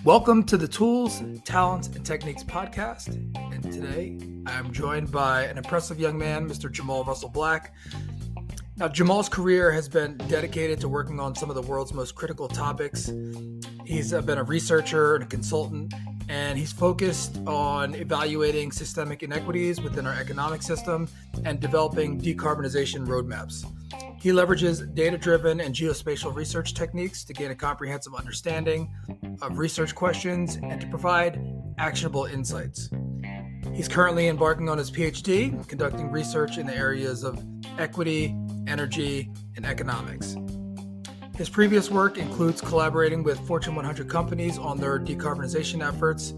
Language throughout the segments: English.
Welcome to the Tools, Talents, and Techniques podcast. And today I am joined by an impressive young man, Mr. Jamal Russell Black. Now, Jamal's career has been dedicated to working on some of the world's most critical topics. He's been a researcher and a consultant, and he's focused on evaluating systemic inequities within our economic system and developing decarbonization roadmaps. He leverages data-driven and geospatial research techniques to gain a comprehensive understanding of research questions and to provide actionable insights. He's currently embarking on his PhD, conducting research in the areas of equity, energy, and economics. His previous work includes collaborating with Fortune 100 companies on their decarbonization efforts,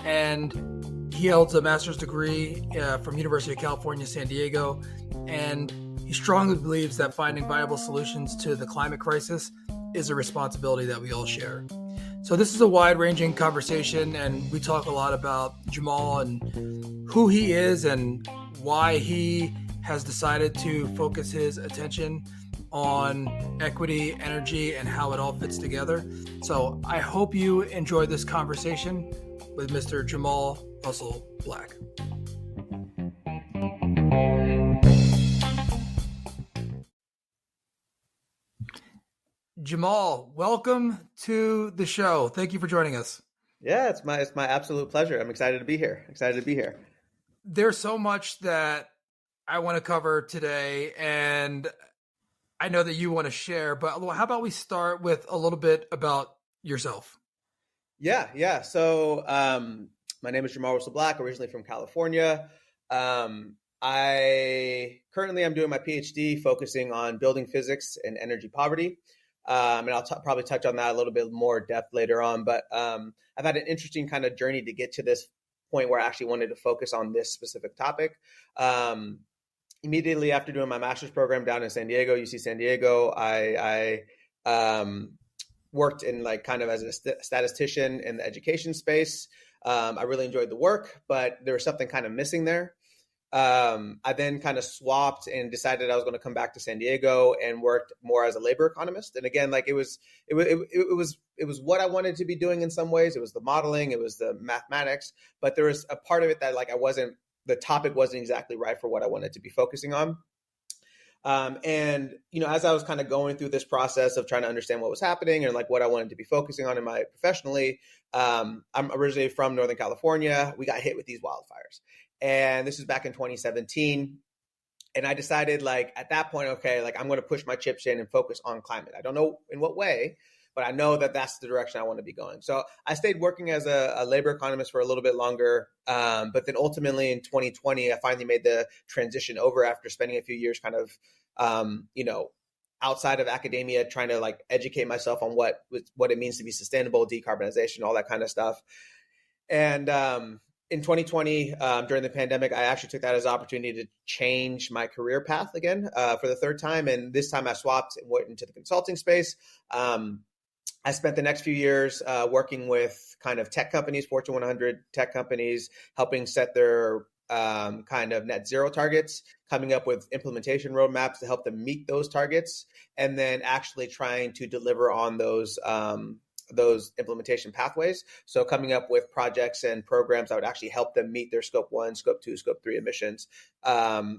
and he holds a master's degree from University of California, San Diego, and he strongly believes that finding viable solutions to the climate crisis is a responsibility that we all share. So this is a wide-ranging conversation, and we talk a lot about Jamal and who he is and why he has decided to focus his attention on equity, energy, and how it all fits together. So I hope you enjoy this conversation with Mr. Jamal Russell Black. Jamal, welcome to the show. Thank you for joining us. Yeah, it's my absolute pleasure. I'm excited to be here. There's so much that I want to cover today, and I know that you want to share, but how about we start with a little bit about yourself? Yeah. So my name is Jamal Russell Black, originally from California. I currently am doing my PhD focusing on building physics and energy poverty. And I'll probably touch on that a little bit more depth later on. But I've had an interesting kind of journey to get to this point where I actually wanted to focus on this specific topic. Immediately after doing my master's program down in San Diego, UC San Diego, I worked in like kind of as a statistician in the education space. I really enjoyed the work, but there was something kind of missing there. I then kind of swapped and decided I was going to come back to San Diego and worked more as a labor economist. And again, like it was what I wanted to be doing in some ways. It was the modeling, it was the mathematics, but there was a part of it that like the topic wasn't exactly right for what I wanted to be focusing on. And, as I was kind of going through this process of trying to understand what was happening and like what I wanted to be focusing on in my professionally, I'm originally from Northern California. We got hit with these wildfires. And this is back in 2017. And I decided like at that point, okay, like I'm going to push my chips in and focus on climate. I don't know in what way, but I know that that's the direction I want to be going. So I stayed working as a labor economist for a little bit longer. But then ultimately in 2020, I finally made the transition over after spending a few years kind of, outside of academia, trying to like educate myself on what it means to be sustainable, decarbonization, all that kind of stuff. And in 2020, during the pandemic, I actually took that as an opportunity to change my career path again for the third time. And this time I swapped and went into the consulting space. I spent the next few years working with kind of tech companies, Fortune 100 tech companies, helping set their kind of net zero targets, coming up with implementation roadmaps to help them meet those targets, and then actually trying to deliver on those implementation pathways. So coming up with projects and programs that would actually help them meet their scope 1, scope 2, scope 3 emissions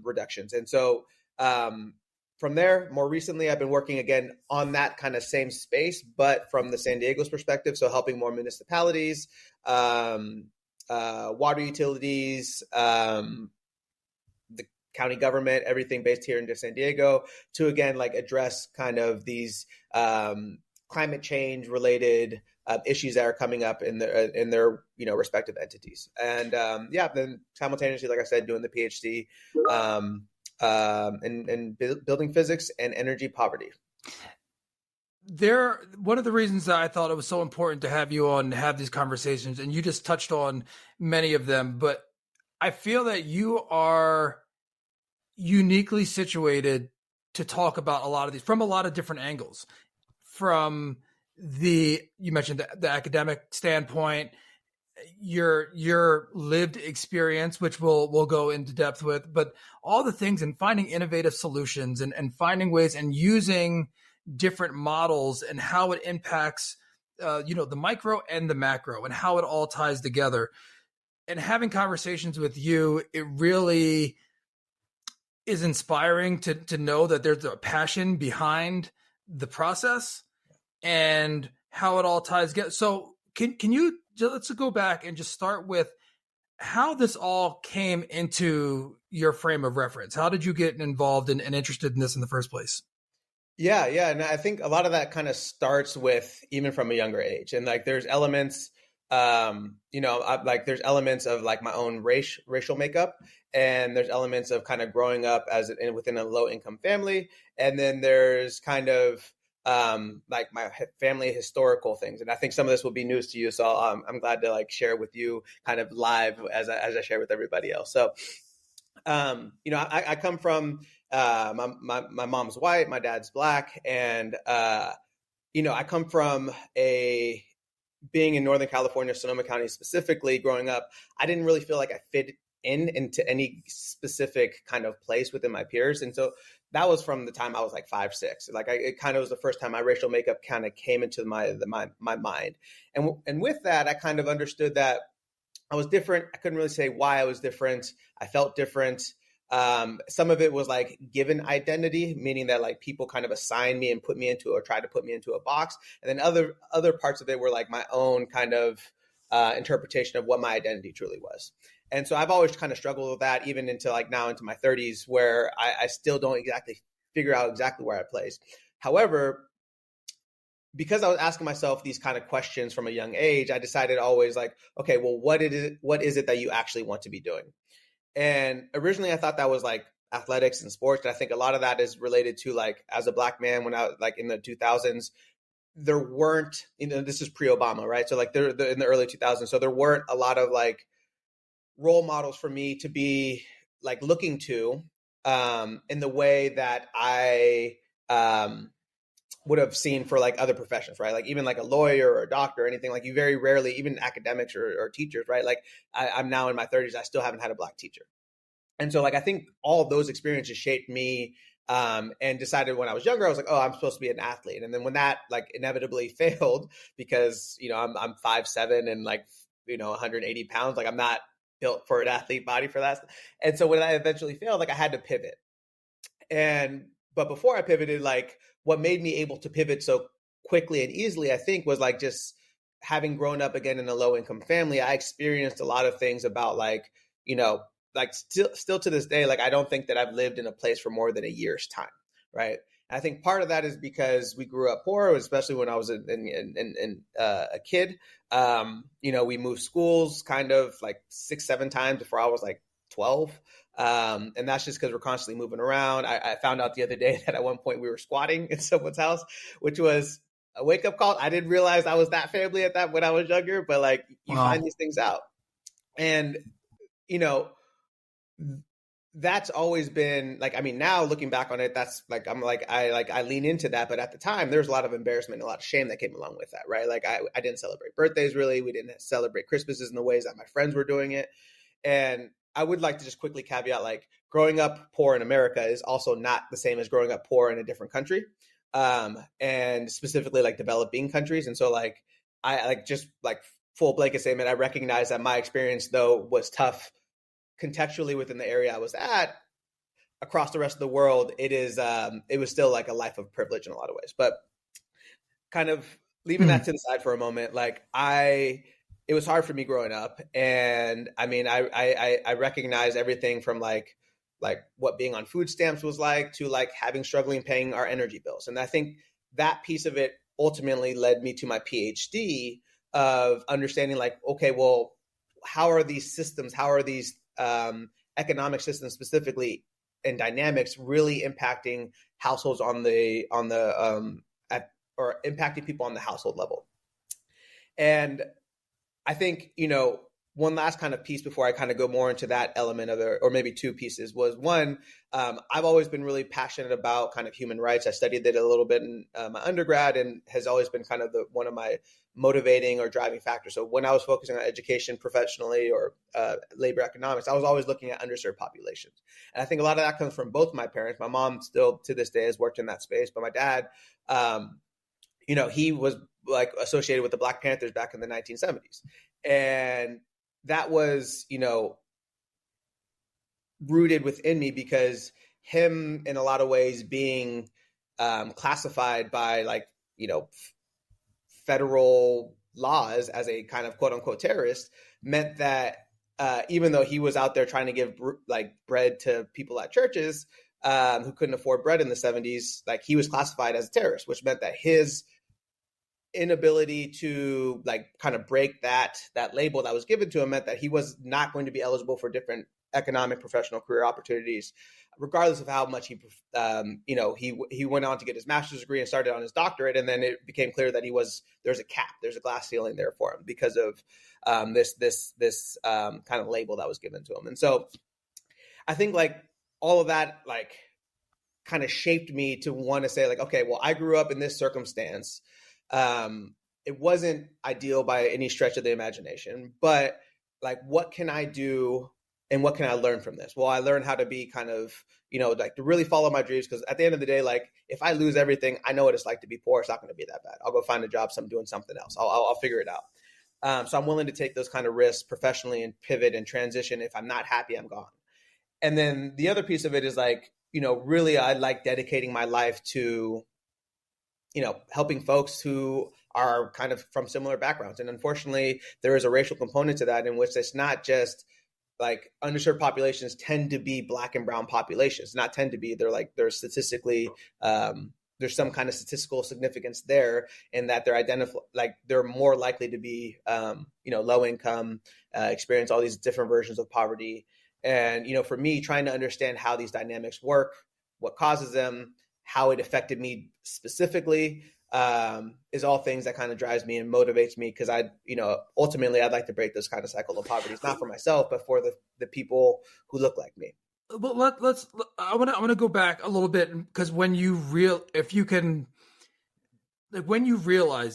reductions. And so from there, more recently, I've been working again on that kind of same space, but from the San Diego's perspective. So helping more municipalities, water utilities, the county government, everything based here in San Diego to, again, like address kind of these climate change related issues that are coming up in their respective entities. And then simultaneously, like I said, doing the PhD in building physics and energy poverty. One of the reasons that I thought it was so important to have you on to have these conversations, and you just touched on many of them, but I feel that you are uniquely situated to talk about a lot of these from a lot of different angles. From you mentioned the academic standpoint, your lived experience, which we'll go into depth with, but all the things and finding innovative solutions and finding ways and using different models and how it impacts the micro and the macro and how it all ties together. And having conversations with you, it really is inspiring to know that there's a passion behind the process and how it all ties together. So can you let's go back and just start with how this all came into your frame of reference? How did you get involved and interested in this in the first place? Yeah. And I think a lot of that kind of starts with even from a younger age. And like there's elements, there's elements of like my own racial makeup, and there's elements of kind of growing up within a low income family. And then there's kind of like my family historical things. And I think some of this will be news to you. So I'm glad to like share with you kind of live as I share with everybody else. So, I come from, my mom's white, my dad's black. And, I come from being in Northern California, Sonoma County specifically, growing up, I didn't really feel like I fit into any specific kind of place within my peers. And so that was from the time I was like 5, 6. Like it kind of was the first time my racial makeup kind of came into my mind. And with that, I kind of understood that I was different. I couldn't really say why I was different. I felt different. Some of it was like given identity, meaning that like people kind of assigned me and put me into or tried to put me into a box. And then other parts of it were like my own kind of interpretation of what my identity truly was. And so I've always kind of struggled with that, even into like now into my 30s, where I still don't exactly figure out exactly where I place. However, because I was asking myself these kind of questions from a young age, I decided always like, okay, well, what is it that you actually want to be doing? And originally I thought that was like athletics and sports. And I think a lot of that is related to like, as a black man, when I was like in the 2000s, there weren't, this is pre-Obama, right? So like they're in the early 2000s. So there weren't a lot of like role models for me to be like looking to in the way that I would have seen for like other professions, right? Like even like a lawyer or a doctor or anything, like you very rarely, even academics or teachers, right? Like I'm now in my 30s, I still haven't had a black teacher. And so like, I think all of those experiences shaped me and decided when I was younger, I was like, oh, I'm supposed to be an athlete. And then when that like inevitably failed, because, I'm 5'7" and like, 180 pounds, like I'm not built for an athlete body for that. And so when I eventually failed, like I had to pivot. But before I pivoted, like what made me able to pivot so quickly and easily, I think, was like just having grown up again in a low income family. I experienced a lot of things about like, like still to this day, like I don't think that I've lived in a place for more than a year's time, right? And I think part of that is because we grew up poor, especially when I was a kid. We moved schools kind of like 6, 7 times before I was like 12. And that's just because we're constantly moving around. I found out the other day that at one point we were squatting in someone's house, which was a wake up call. I didn't realize I was that family at that when I was younger, but like you find these things out. And, that's always been like, I mean, now looking back on it, that's like, I lean into that. But at the time, there was a lot of embarrassment, a lot of shame that came along with that, right? Like I didn't celebrate birthdays really. We didn't celebrate Christmases in the ways that my friends were doing it. And I would like to just quickly caveat, like growing up poor in America is also not the same as growing up poor in a different country. And specifically like developing countries. And so like, I like just like full blanket statement, I recognize that my experience though was tough contextually within the area I was at. Across the rest of the world, it was still like a life of privilege in a lot of ways. But kind of leaving that to the side for a moment, like it was hard for me growing up. And I mean, I recognize everything from like what being on food stamps was like to like struggling paying our energy bills. And I think that piece of it ultimately led me to my PhD of understanding like, okay, well, how are these systems, how are these economic systems specifically and dynamics really impacting households or impacting people on the household level. And I think, one last kind of piece before I kind of go more into that element of it, or maybe two pieces, was one, I've always been really passionate about kind of human rights. I studied it a little bit in my undergrad and has always been kind of one of my motivating or driving factor. So when I was focusing on education professionally or labor economics, I was always looking at underserved populations. And I think a lot of that comes from both my parents. My mom still to this day has worked in that space, but my dad, he was like associated with the Black Panthers back in the 1970s. And that was, rooted within me because him in a lot of ways being classified by federal laws as a kind of quote unquote terrorist meant that even though he was out there trying to give bread to people at churches who couldn't afford bread in the 70s, he was classified as a terrorist, which meant that his inability to kind of break that label that was given to him meant that he was not going to be eligible for different economic, professional, career opportunities, regardless of how much he went on to get his master's degree and started on his doctorate. And then it became clear that there's a cap, there's a glass ceiling there for him because of this kind of label that was given to him. And so I think all of that kind of shaped me to want to say okay, well, I grew up in this circumstance. It wasn't ideal by any stretch of the imagination, but what can I do and what can I learn from this? Well, I learned how to be kind of, to really follow my dreams. Because at the end of the day, if I lose everything, I know what it's like to be poor. It's not going to be that bad. I'll go find a job. So I'm doing something else. I'll figure it out. So I'm willing to take those kind of risks professionally and pivot and transition. If I'm not happy, I'm gone. And then the other piece of it is really I like dedicating my life to, helping folks who are kind of from similar backgrounds. And unfortunately, there is a racial component to that in which it's not just underserved populations tend to be Black and brown populations, not tend to be, they're statistically, there's some kind of statistical significance there in that they're more likely to be, low income, experience all these different versions of poverty. And, for me, trying to understand how these dynamics work, what causes them, how it affected me specifically, is all things that kind of drives me and motivates me because ultimately I'd like to break this kind of cycle of poverty. It's not for myself, but for the people who look like me. But I want to go back a little bit because when you realize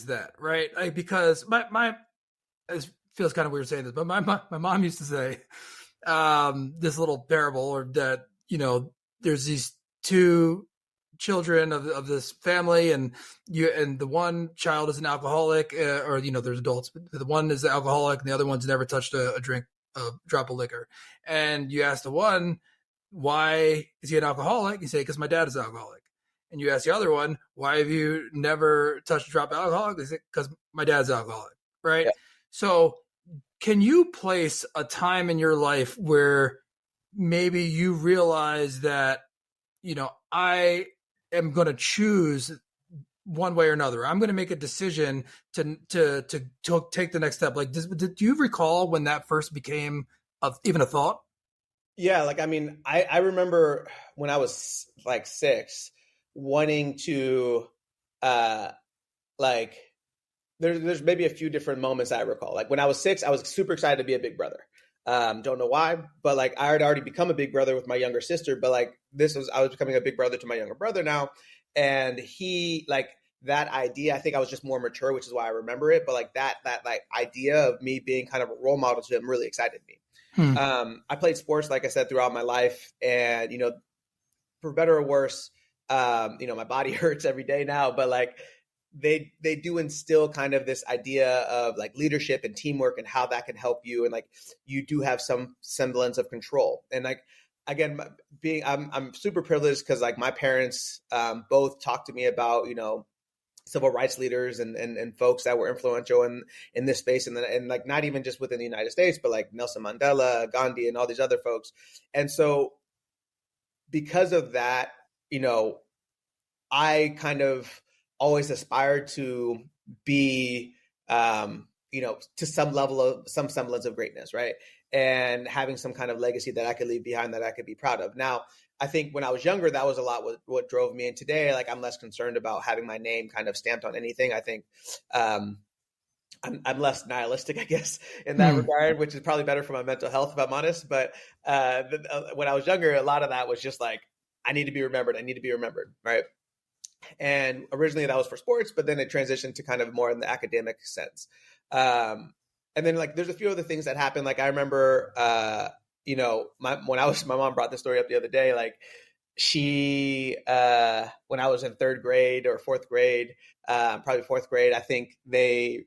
that, right? Because it feels kind of weird saying this, but my mom used to say this little parable or that, there's these two children of this family and the one child is an alcoholic there's adults, but the one is the alcoholic and the other one's never touched a drop of liquor. And you ask the one, why is he an alcoholic? You say, because my dad is an alcoholic. And you ask the other one, why have you never touched a drop of alcohol? They say, because my dad's an alcoholic. Right. Yeah. So can you place a time in your life where maybe you realize that, I am going to choose one way or another. I'm going to make a decision to take the next step. Do you recall when that first became even a thought? Yeah. I remember when I was 6 wanting to, there's maybe a few different moments I recall. When I was 6, I was super excited to be a big brother. Don't know why, but I had already become a big brother with my younger sister, but I was becoming a big brother to my younger brother now. And he, that idea, I think I was just more mature, which is why I remember it. But that idea of me being kind of a role model to him really excited me. I played sports, like I said, throughout my life. And, for better or worse, my body hurts every day now, but they do instill kind of this idea of leadership and teamwork and how that can help you. And you do have some semblance of control. And again, I'm super privileged because my parents both talked to me about, civil rights leaders and folks that were influential in this space. And not even just within the United States, but Nelson Mandela, Gandhi, and all these other folks. And so because of that, I kind of always aspired to be, to some semblance of greatness, right? And having some kind of legacy that I could leave behind that I could be proud of. Now, I think when I was younger, that was a lot what drove me. And today, I'm less concerned about having my name kind of stamped on anything. I think I'm less nihilistic, I guess, in that regard, which is probably better for my mental health, if I'm honest. But when I was younger, a lot of that was just I need to be remembered. I need to be remembered, right? And originally that was for sports, but then it transitioned to kind of more in the academic sense. And then like there's a few other things that happened. Like I remember, my mom brought the story up the other day. Like she, when I was in third grade or fourth grade, probably fourth grade, I think they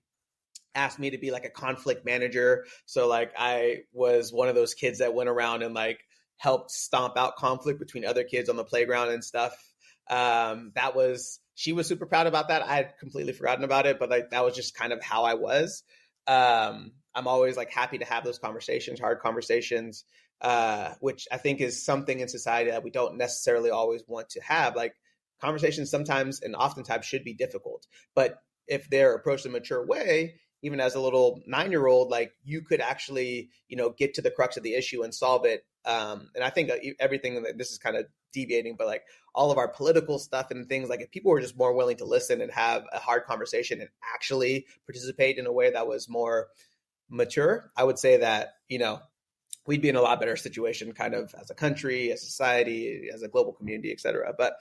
asked me to be like a conflict manager. So like I was one of those kids that went around and like helped stomp out conflict between other kids on the playground and stuff. She was super proud about that. I had completely forgotten about it, but like that was just kind of how I was. I'm always like happy to have those conversations, hard conversations, which I think is something in society that we don't necessarily always want to have. Like conversations sometimes and oftentimes should be difficult, but if they're approached in a mature way, even as a little 9-year-old, like you could actually, get to the crux of the issue and solve it. And I think everything, this is kind of deviating, but like all of our political stuff and things, like if people were just more willing to listen and have a hard conversation and actually participate in a way that was more mature, I would say that, we'd be in a lot better situation kind of as a country, as a society, as a global community, et cetera. But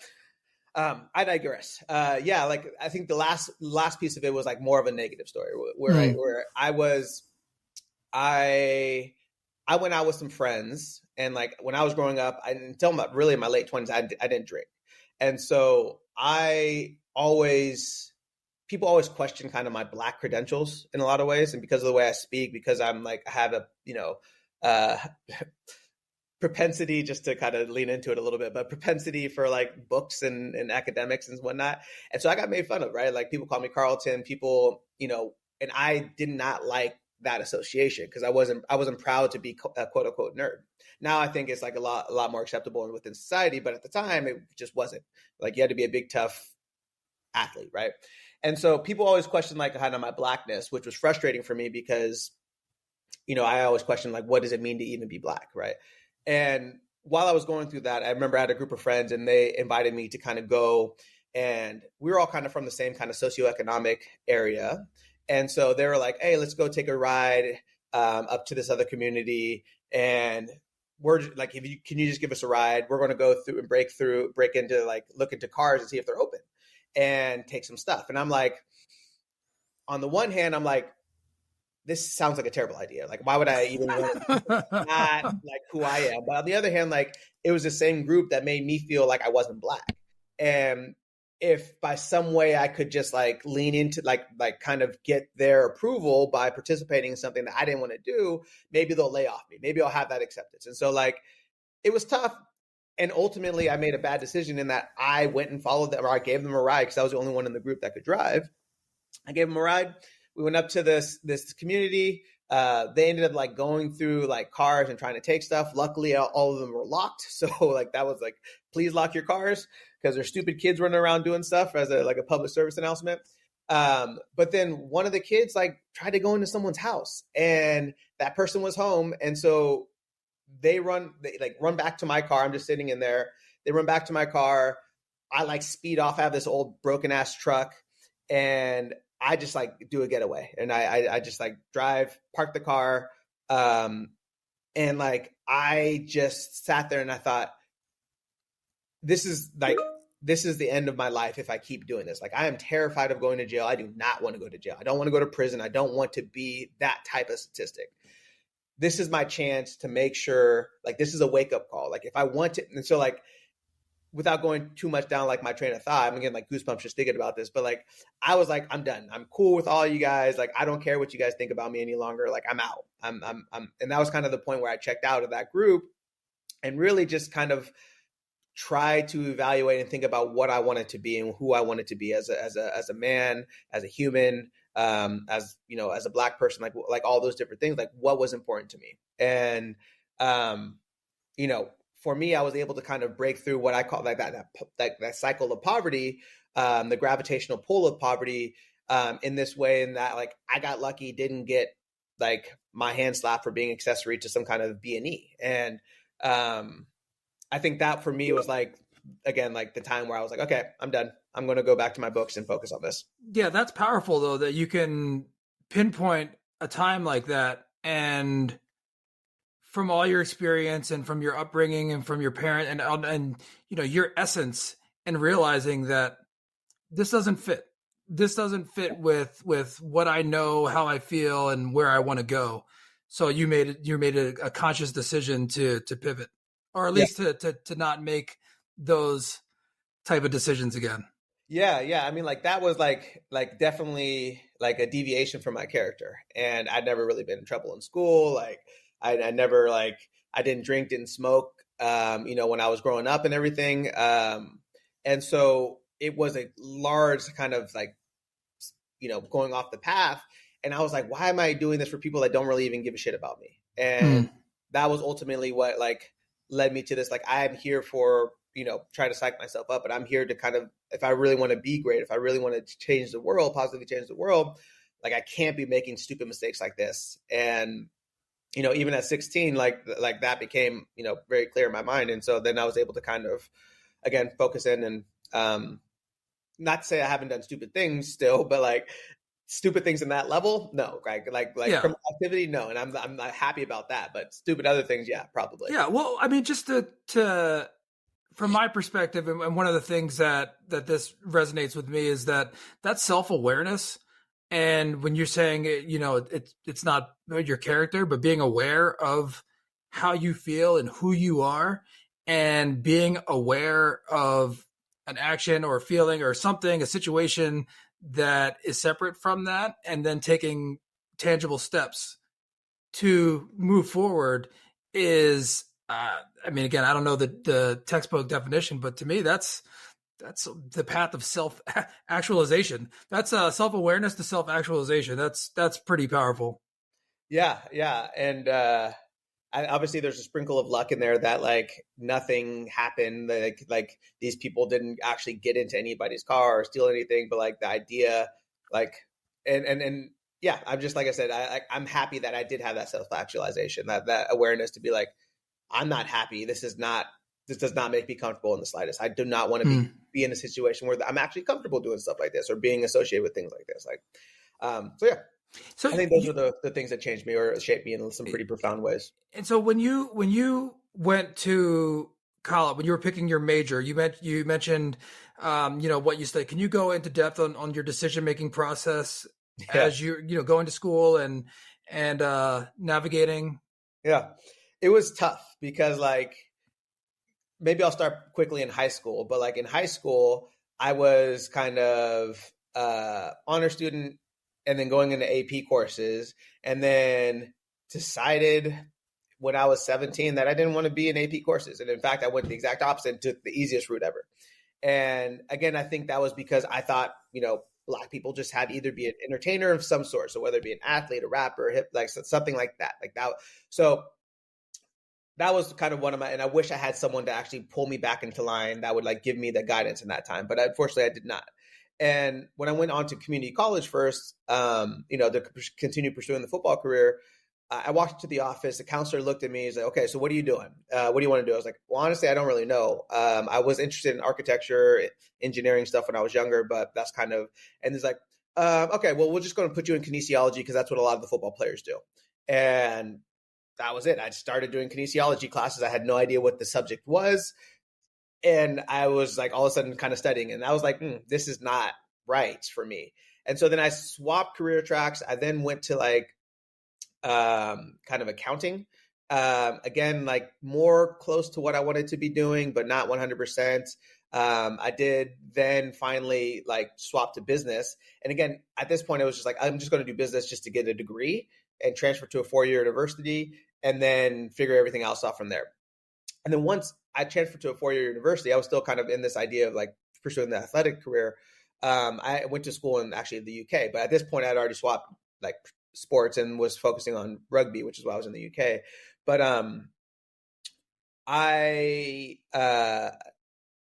I digress. Like I think the last piece of it was like more of a negative story where I went out with some friends, and like when I was growing up, until really in my late 20s, I didn't drink. And so people always question kind of my Black credentials in a lot of ways. And because of the way I speak, because I'm like, I have a, propensity, just to kind of lean into it a little bit, but propensity for like books and academics and whatnot. And so I got made fun of, right? Like people call me Carlton, and I did not like that association because I wasn't proud to be a quote unquote nerd. Now I think it's like a lot more acceptable within society, but at the time it just wasn't. Like you had to be a big, tough athlete, right? And so people always question like kind of my Blackness, which was frustrating for me because, I always questioned like, what does it mean to even be Black, right? And while I was going through that, I remember I had a group of friends and they invited me to kind of go, and we were all kind of from the same kind of socioeconomic area. And so they were like, hey, let's go take a ride up to this other community. And we're like, can you just give us a ride? We're going to go through and break into like, look into cars and see if they're open and take some stuff. And I'm like, on the one hand, I'm like, this sounds like a terrible idea. Like, why would I even want to not like who I am? But on the other hand, like it was the same group that made me feel like I wasn't Black. And if by some way I could just like lean into like kind of get their approval by participating in something that I didn't want to do, maybe they'll lay off me. Maybe I'll have that acceptance. And so like it was tough. And ultimately I made a bad decision in that I went and followed them, or I gave them a ride because I was the only one in the group that could drive. I gave them a ride. We went up to this community. They ended up like going through like cars and trying to take stuff. Luckily, all of them were locked. So like that was like, please lock your cars because there's stupid kids running around doing stuff as a public service announcement. But then one of the kids like tried to go into someone's house and that person was home. And so they run back to my car. I'm just sitting in there. They run back to my car. I like speed off. I have this old broken ass truck and I just like do a getaway, and I just like park the car. And like, I just sat there and I thought, this is the end of my life if I keep doing this. Like I am terrified of going to jail. I do not want to go to jail. I don't want to go to prison. I don't want to be that type of statistic. This is my chance to make sure like, this is a wake up call. Like if I want to, and so like, without going too much down like my train of thought, I'm getting like goosebumps just thinking about this, but like I was like, I'm done. I'm cool with all you guys. Like I don't care what you guys think about me any longer. Like I'm out. And that was kind of the point where I checked out of that group and really just kind of try to evaluate and think about what I wanted to be and who I wanted to be as a man, as a human, as a Black person, like all those different things, like what was important to me. And for me, I was able to kind of break through what I call like that cycle of poverty, the gravitational pull of poverty, in this way, in that like I got lucky, didn't get like my hand slapped for being accessory to some kind of B&E. And I think that for me was like, again, like the time where I was like, okay, I'm done. I'm going to go back to my books and focus on this. Yeah, that's powerful though, that you can pinpoint a time like that, and from all your experience and from your upbringing and from your parent and your essence, and realizing that this doesn't fit. This doesn't fit with what I know, how I feel, and where I want to go. So you made a conscious decision to pivot, or at Yeah. least to not make those type of decisions again. Yeah. I mean, like that was like definitely like a deviation from my character, and I'd never really been in trouble in school. Like I never like I didn't drink, didn't smoke, when I was growing up and everything. And so it was a large kind of like going off the path. And I was like, why am I doing this for people that don't really even give a shit about me? And that was ultimately what like led me to this. Like, I'm here for, try to psych myself up, but I'm here to kind of, if I really want to be great, if I really want to change the world, positively change the world, like I can't be making stupid mistakes like this. And, even at 16, like that became, very clear in my mind. And so then I was able to kind of, again, focus in and, not to say I haven't done stupid things still, but like stupid things in that level, no, right? Like Yeah. criminal activity, no, and I'm not happy about that. But stupid other things, yeah, probably. Yeah. Well, I mean, just to from my perspective, and one of the things that this resonates with me is that self-awareness. And when you're saying, it's not your character, but being aware of how you feel and who you are, and being aware of an action or a feeling or something, a situation that is separate from that, and then taking tangible steps to move forward is, I mean, again, I don't know the textbook definition, but to me, that's the path of self-actualization. That's self-awareness to self-actualization. That's pretty powerful. Yeah, and obviously there's a sprinkle of luck in there that like nothing happened. Like these people didn't actually get into anybody's car or steal anything, but like the idea, like, and yeah, I'm just like I said, I'm happy that I did have that self-actualization, that awareness to be like, I'm not happy. This does not make me comfortable in the slightest. I do not want to be in a situation where I'm actually comfortable doing stuff like this or being associated with things like this. Like, so yeah. So I think those are the things that changed me or shaped me in some pretty profound ways. And so when you went to college, when you were picking your major, you mentioned what you studied. Can you go into depth on your decision making process as you going to school and navigating? Yeah, it was tough because like maybe I'll start quickly in high school, but like in high school, I was kind of honor student and then going into AP courses, and then decided when I was 17 that I didn't want to be in AP courses. And in fact, I went the exact opposite and took the easiest route ever. And again, I think that was because I thought, Black people just had to either be an entertainer of some sort. So whether it be an athlete, a rapper, hip, like something like that. So that was kind of one of my, and I wish I had someone to actually pull me back into line that would like give me the guidance in that time. But unfortunately I did not. And when I went on to community college first, to continue pursuing the football career, I walked to the office. The counselor looked at me. He's like, "Okay, so what are you doing? What do you want to do?" I was like, "Well, honestly, I don't really know. I was interested in architecture, engineering stuff when I was younger, but that's kind of." And he's like, "Okay, well, we're just going to put you in kinesiology because that's what a lot of the football players do." And that was it. I started doing kinesiology classes. I had no idea what the subject was. And I was like all of a sudden kind of studying, and I was like, this is not right for me. And so then I swapped career tracks. I then went to like kind of accounting. Again, like more close to what I wanted to be doing, but not 100%. I did then finally like swap to business. And again, at this point, it was just like, I'm just going to do business just to get a degree and transfer to a 4-year university and then figure everything else out from there. And then once I transferred to a 4-year university, I was still kind of in this idea of like pursuing the athletic career. I went to school in actually the UK, but at this point I'd already swapped like sports and was focusing on rugby, which is why I was in the UK. But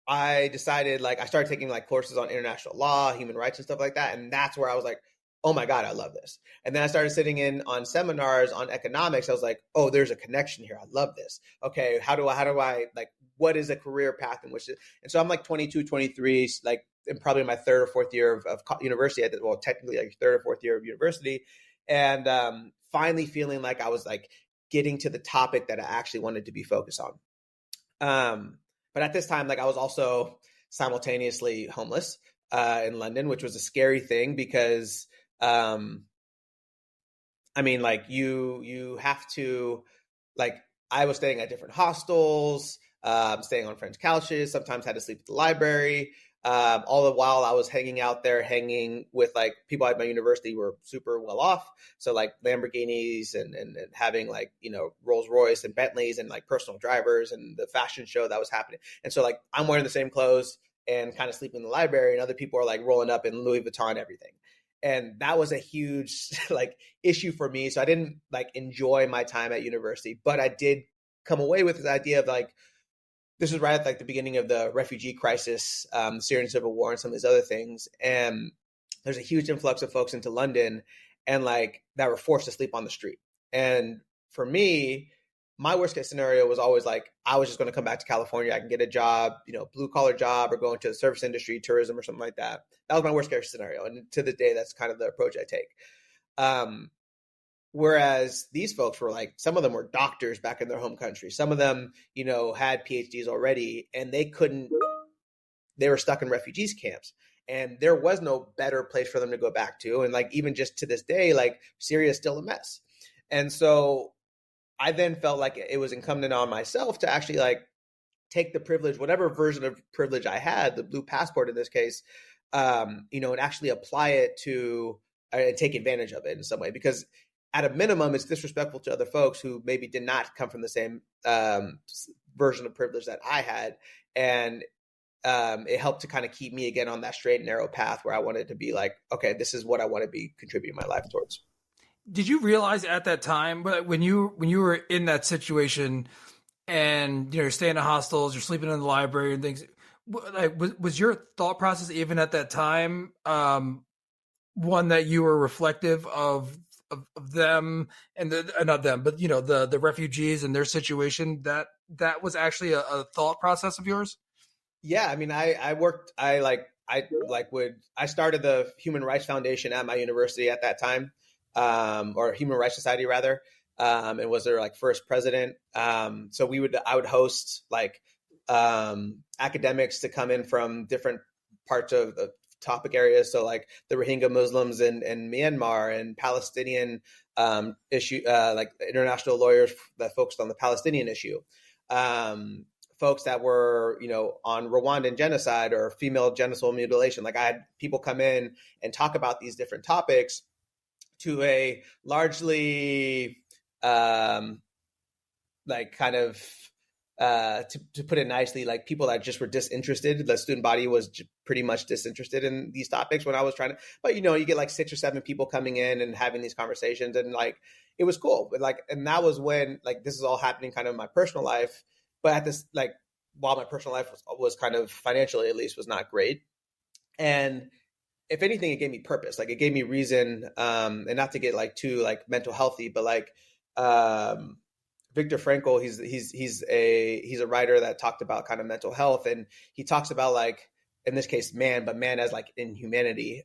I decided like I started taking like courses on international law, human rights and stuff like that. And that's where I was like, oh my God, I love this. And then I started sitting in on seminars on economics. I was like, oh, there's a connection here. I love this. Okay. How do I like, what is a career path in which, and so I'm like 22, 23, like in probably my 3rd or 4th year of university. Well, technically like 3rd or 4th year of university. And finally feeling like I was like getting to the topic that I actually wanted to be focused on. But at this time, like I was also simultaneously homeless. in London, which was a scary thing because, I mean, like you have to, like, I was staying at different hostels, staying on friends' couches, sometimes had to sleep at the library. All the while I was hanging out there, hanging with like people at my university who were super well off. So like Lamborghinis and having like, Rolls Royce and Bentleys and like personal drivers and the fashion show that was happening. And so like I'm wearing the same clothes and kind of sleeping in the library, and other people are like rolling up in Louis Vuitton, everything. And that was a huge like issue for me. So I didn't like enjoy my time at university, but I did come away with this idea of like, this was right at like the beginning of the refugee crisis, Syrian civil war, and some of these other things. And there's a huge influx of folks into London, and like that were forced to sleep on the street. And for me, my worst case scenario was always like, I was just going to come back to California. I can get a job, blue collar job, or go into the service industry, tourism, or something like that. That was my worst case scenario. And to this day, that's kind of the approach I take. Whereas these folks were like, some of them were doctors back in their home country. Some of them, had PhDs already, and they were stuck in refugees camps. And there was no better place for them to go back to. And like, even just to this day, like Syria is still a mess. And so I then felt like it was incumbent on myself to actually like take the privilege, whatever version of privilege I had, the blue passport in this case, and actually apply it to and take advantage of it in some way. Because at a minimum, it's disrespectful to other folks who maybe did not come from the same version of privilege that I had. And it helped to kind of keep me again on that straight and narrow path where I wanted to be like, okay, this is what I want to be contributing my life towards. Did you realize at that time, when you were in that situation, and you're staying in hostels, you're sleeping in the library and things, like was your thought process even at that time one that you were reflective of them and not them, but the refugees and their situation, that was actually a thought process of yours? Yeah, I mean, I started the Human Rights Foundation at my university at that time, or Human Rights Society rather, and was their like first president. So I would host like academics to come in from different parts of the topic areas. So like the Rohingya Muslims in Myanmar, and Palestinian issue, like international lawyers that focused on the Palestinian issue. Folks that were, on Rwandan genocide or female genital mutilation. Like I had people come in and talk about these different topics to a largely like kind of to put it nicely, like people that just were disinterested. The student body was pretty much disinterested in these topics when I was trying to, but you get like 6 or 7 people coming in and having these conversations, and like it was cool. But like, and that was when like this is all happening kind of in my personal life, but at this, like, while my personal life was kind of financially, at least, was not great. And if anything, it gave me purpose. Like it gave me reason, and not to get like too like mental healthy, but like Viktor Frankl, he's a writer that talked about kind of mental health, and he talks about, like, in this case, man, but man as like in humanity,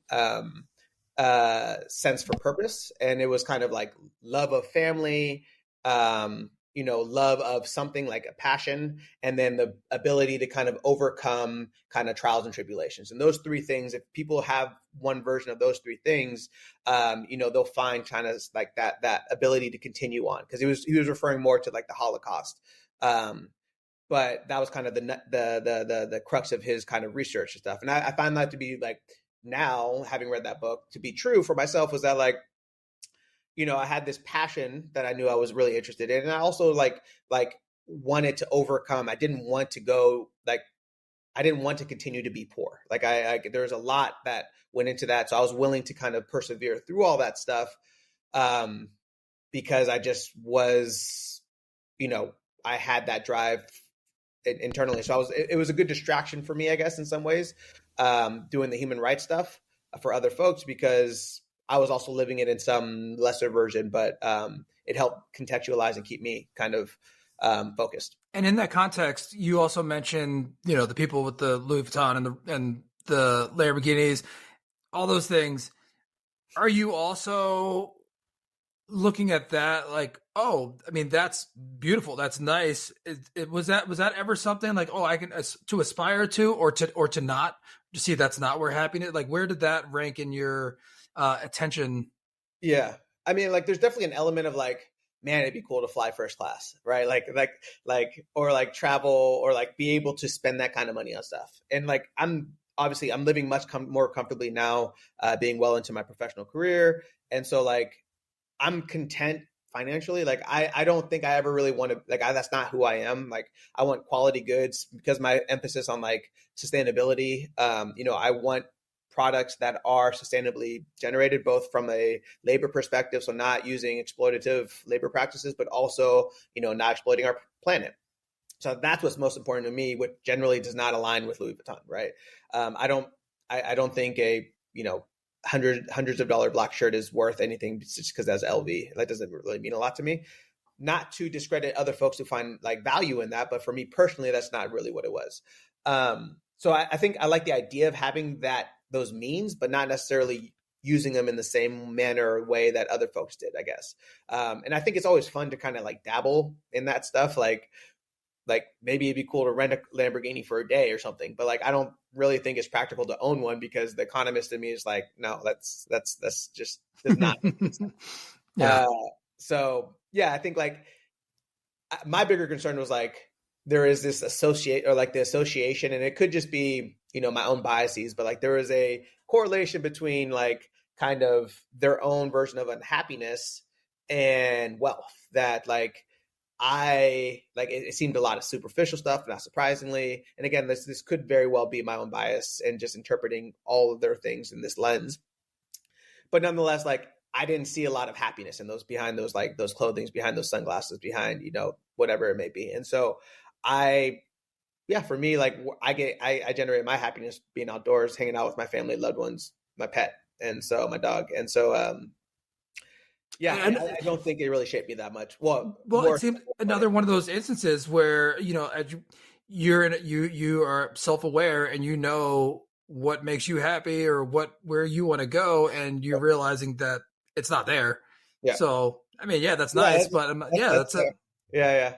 sense for purpose. And it was kind of like love of family, love of something like a passion, and then the ability to kind of overcome kind of trials and tribulations. And those 3 things, if people have one version of those 3 things, they'll find kind of like that ability to continue on. Because he was referring more to like the Holocaust, but that was kind of the crux of his kind of research and stuff. And I find that to be like, now having read that book, to be true for myself, was that like, I had this passion that I knew I was really interested in. And I also like wanted to overcome. I didn't want to continue to be poor. Like there was a lot that went into that. So I was willing to kind of persevere through all that stuff, because I just was, I had that drive internally. So it was a good distraction for me, I guess, in some ways, doing the human rights stuff for other folks, because I was also living it in some lesser version, but it helped contextualize and keep me kind of focused. And in that context, you also mentioned, the people with the Louis Vuitton and the Lamborghinis, all those things. Are you also looking at that, like, oh, I mean, that's beautiful. That's nice. Was that ever something like, oh, I can to aspire to, or to not to see that's not where happiness, like, where did that rank in your attention? Yeah. I mean, like, there's definitely an element of like, man, it'd be cool to fly first class, right? Or like travel, or like be able to spend that kind of money on stuff. And like, I'm living much more comfortably now, being well into my professional career. And so like, I'm content financially. Like, I don't think I ever really want to, like, that's not who I am. Like, I want quality goods because my emphasis on like sustainability. I want products that are sustainably generated, both from a labor perspective, so not using exploitative labor practices, but also, not exploiting our planet. So that's what's most important to me, which generally does not align with Louis Vuitton, right? I don't think a hundreds of dollar black shirt is worth anything just because that's LV. That doesn't really mean a lot to me. Not to discredit other folks who find like value in that, but for me personally, that's not really what it was. So I think I like the idea of having those means, but not necessarily using them in the same manner or way that other folks did, I guess. And I think it's always fun to kind of like dabble in that stuff. Like maybe it'd be cool to rent a Lamborghini for a day or something, but like, I don't really think it's practical to own one, because the economist in me is like, no, that's just does not make sense. Yeah. So yeah, I think like my bigger concern was like, there is this the association, and it could just be, my own biases, but like there is a correlation between like kind of their own version of unhappiness and wealth, that like, it seemed a lot of superficial stuff, not surprisingly. And again, this could very well be my own bias and just interpreting all of their things in this lens. But nonetheless, like, I didn't see a lot of happiness in those, behind those, like those clothings, behind those sunglasses, behind, whatever it may be. And so for me, like, I generate my happiness being outdoors, hanging out with my family, loved ones, my pet, and so my dog. And so, And I don't think it really shaped me that much. Well, it seems another one of those instances where, as you are self-aware and you know what makes you happy or where you want to go, and you're realizing that it's not there. Yeah. So I mean, yeah, that's nice, but that's it. Yeah.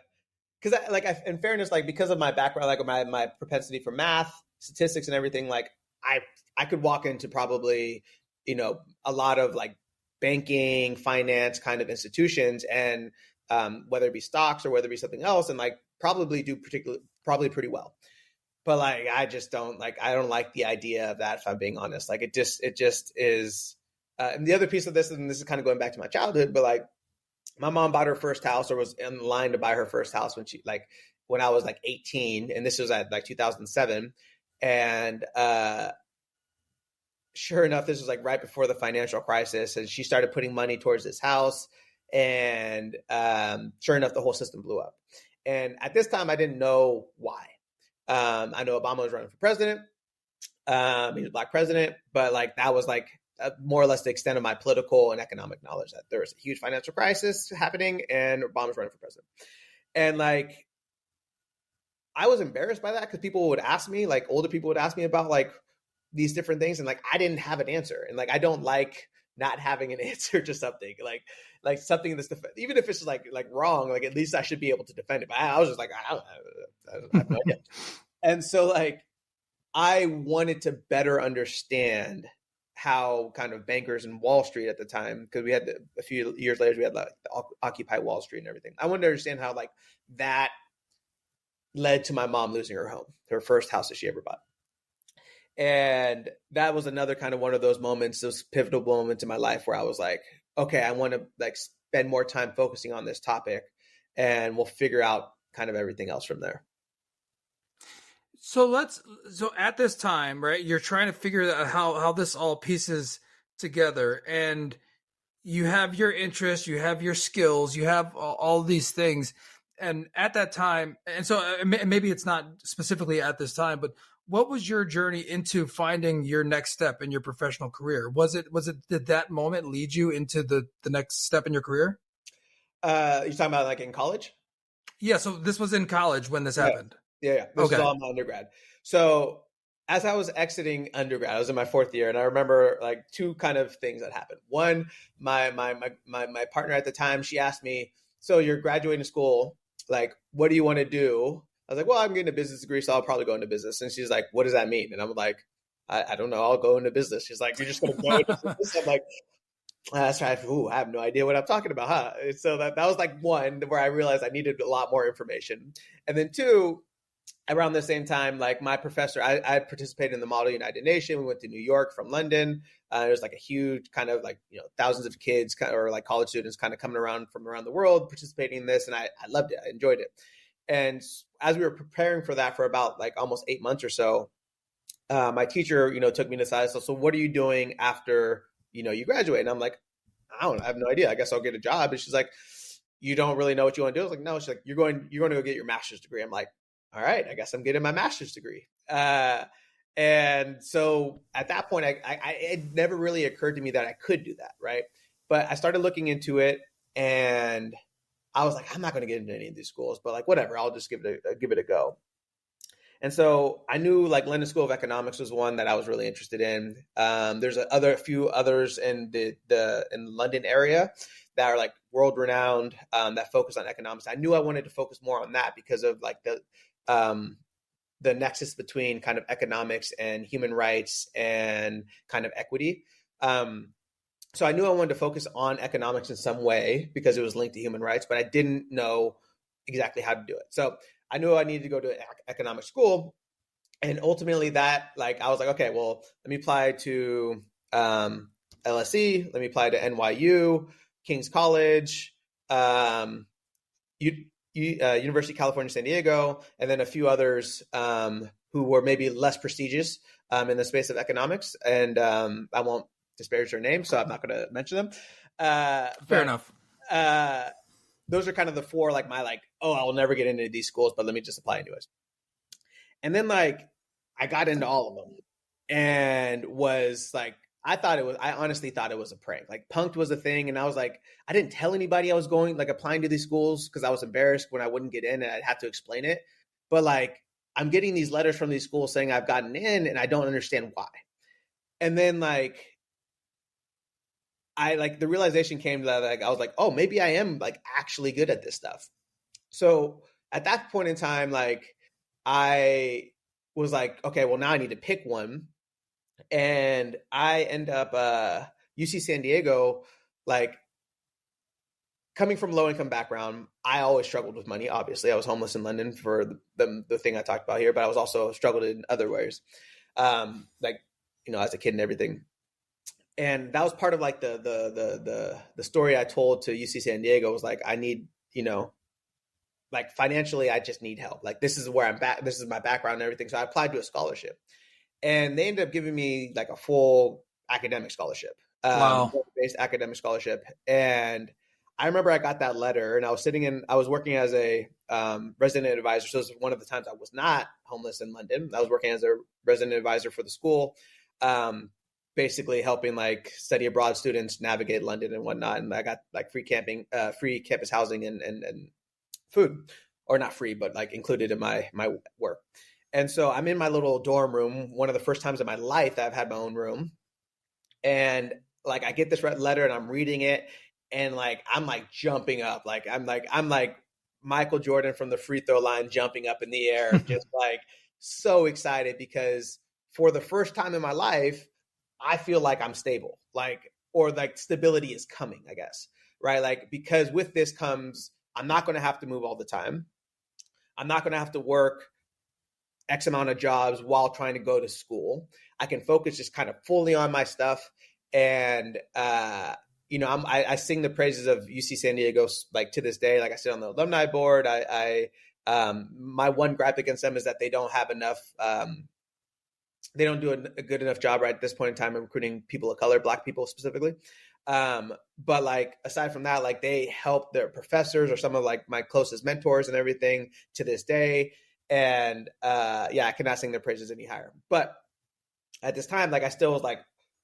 Because in fairness, like, because of my background, like my propensity for math, statistics, and everything, like I could walk into probably, a lot of like banking, finance kind of institutions, and whether it be stocks or whether it be something else, and like probably pretty well. But like, I don't like the idea of that, if I'm being honest. Like, it just is. And the other piece of this, and this is kind of going back to my childhood, but like, my mom bought her first house, or was in line to buy her first house when I was like 18, and this was at like 2007. And sure enough, this was like right before the financial crisis, and she started putting money towards this house. And sure enough, the whole system blew up. And at this time, I didn't know why. I know Obama was running for president. He was a black president, but like, that was like more or less the extent of my political and economic knowledge, that there was a huge financial crisis happening and Obama was running for president. And like, I was embarrassed by that, because people would ask me, like older people would ask me about like these different things, and like, I didn't have an answer. And like, I don't like not having an answer to something, like something that's even if it's like wrong, like at least I should be able to defend it. But I was just like, I have no idea. And so like, I wanted to better understand how kind of bankers in Wall Street at the time, because we had a few years later, we had like Occupy Wall Street and everything. I wanted to understand how like that led to my mom losing her home, her first house that she ever bought. And that was another kind of one of those moments, those pivotal moments in my life, where I was like, okay, I want to like spend more time focusing on this topic, and we'll figure out kind of everything else from there. So at this time, right, you're trying to figure out how this all pieces together, and you have your interests, you have your skills, you have all these things. And at that time, and so maybe it's not specifically at this time, but what was your journey into finding your next step in your professional career? Did that moment lead you into the next step in your career? You're talking about like in college? Yeah. So this was in college when this happened. Yeah. This was all my undergrad. So as I was exiting undergrad, I was in my fourth year, and I remember like two kind of things that happened. One, my partner at the time, she asked me, "So you're graduating school, like, what do you want to do?" I was like, "Well, I'm getting a business degree, so I'll probably go into business." And she's like, "What does that mean?" And I'm like, I don't know. I'll go into business. She's like, "You're just going to go into business?" I'm like, that's right. Ooh, I have no idea what I'm talking about, huh? So that was like one where I realized I needed a lot more information. And then two, around the same time, like my professor, I participated in the Model United Nation. We went to New York from London. It was like a huge kind of like, thousands of kids or like college students kind of coming around from around the world participating in this. And I loved it. I enjoyed it. And as we were preparing for that for about like almost 8 months or so, my teacher, took me to the side. So what are you doing after, you graduate? And I'm like, I have no idea. I guess I'll get a job. And she's like, you don't really know what you want to do? I was like, no. She's like, you're going to go get your master's degree. I'm like, all right, I guess I'm getting my master's degree. And so at that point, it never really occurred to me that I could do that, right? But I started looking into it, and I was like, I'm not going to get into any of these schools, but like whatever, I'll just give it a go. And so I knew like London School of Economics was one that I was really interested in. There's a few others in the London area that are like world renowned, that focus on economics. I knew I wanted to focus more on that because of like the nexus between kind of economics and human rights and kind of equity. So I knew I wanted to focus on economics in some way because it was linked to human rights, but I didn't know exactly how to do it. So I knew I needed to go to economic school. And ultimately that, like, I was like, okay, well, let me apply to LSE, let me apply to NYU, King's College, University of California, San Diego, and then a few others who were maybe less prestigious in the space of economics. And I won't disparage their names, so I'm not going to mention them. Fair enough. Those are kind of the four, like my like, oh, I will never get into these schools, but let me just apply anyways. And then like I got into all of them and was like, I honestly thought it was a prank. Like punked was a thing. And I was like, I didn't tell anybody I was going, like applying to these schools because I was embarrassed when I wouldn't get in and I'd have to explain it. But like, I'm getting these letters from these schools saying I've gotten in and I don't understand why. And then like, the realization came that like, I was like, oh, maybe I am like actually good at this stuff. So at that point in time, like I was like, okay, well now I need to pick one. And I end up UC San Diego, like coming from low income background, I always struggled with money. Obviously, I was homeless in London for the thing I talked about here, but I was also struggled in other ways, like as a kid and everything. And that was part of like the story I told to UC San Diego was like, I need, like financially, I just need help. Like this is where I'm back. This is my background and everything. So I applied to a scholarship, and they ended up giving me like a full academic scholarship, Wow. based academic scholarship. And I remember I got that letter, and I was working as a resident advisor. So this was one of the times I was not homeless in London. I was working as a resident advisor for the school, basically helping like study abroad students navigate London and whatnot. And I got like free camping, free campus housing and food, or not free, but like included in my work. And so I'm in my little dorm room, one of the first times in my life that I've had my own room. And like, I get this letter and I'm reading it, and like, I'm like jumping up. Like, I'm like Michael Jordan from the free throw line, jumping up in the air, just like so excited because for the first time in my life, I feel like I'm stable, like, or like stability is coming, I guess. Right. Like, because with this comes, I'm not going to have to move all the time. I'm not going to have to work X amount of jobs while trying to go to school. I can focus just kind of fully on my stuff. And, I sing the praises of UC San Diego, like to this day. Like I sit on the alumni board. My one gripe against them is that they don't have enough, they don't do a good enough job right at this point in time of recruiting people of color, Black people specifically. But like, aside from that, like they help their professors or some of like my closest mentors and everything to this day. And I cannot sing their praises any higher. But at this time, like I still was like,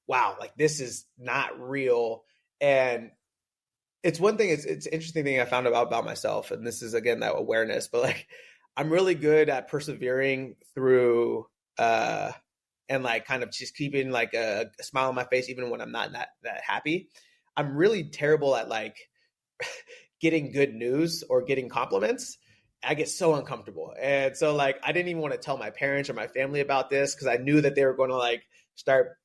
wow, like this is not real. And it's one thing, it's an interesting thing I found about myself. And this is again, that awareness, but like, I'm really good at persevering through and like kind of just keeping like a smile on my face even when I'm not that happy. I'm really terrible at like getting good news or getting compliments. I get so uncomfortable. And so like I didn't even want to tell my parents or my family about this because I knew that they were going to like start,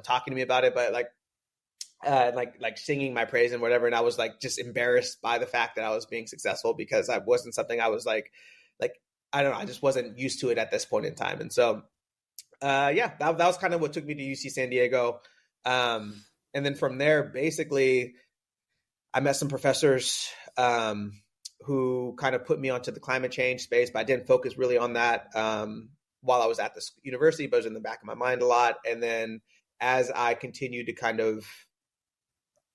talking to me about it, but like singing my praise and whatever. And I was like just embarrassed by the fact that I was being successful because I wasn't something I was like I don't know, I just wasn't used to it at this point in time. And so that was kind of what took me to UC San Diego. And then from there, basically, I met some professors who kind of put me onto the climate change space, but I didn't focus really on that while I was at the university, but it was in the back of my mind a lot. And then as I continued to kind of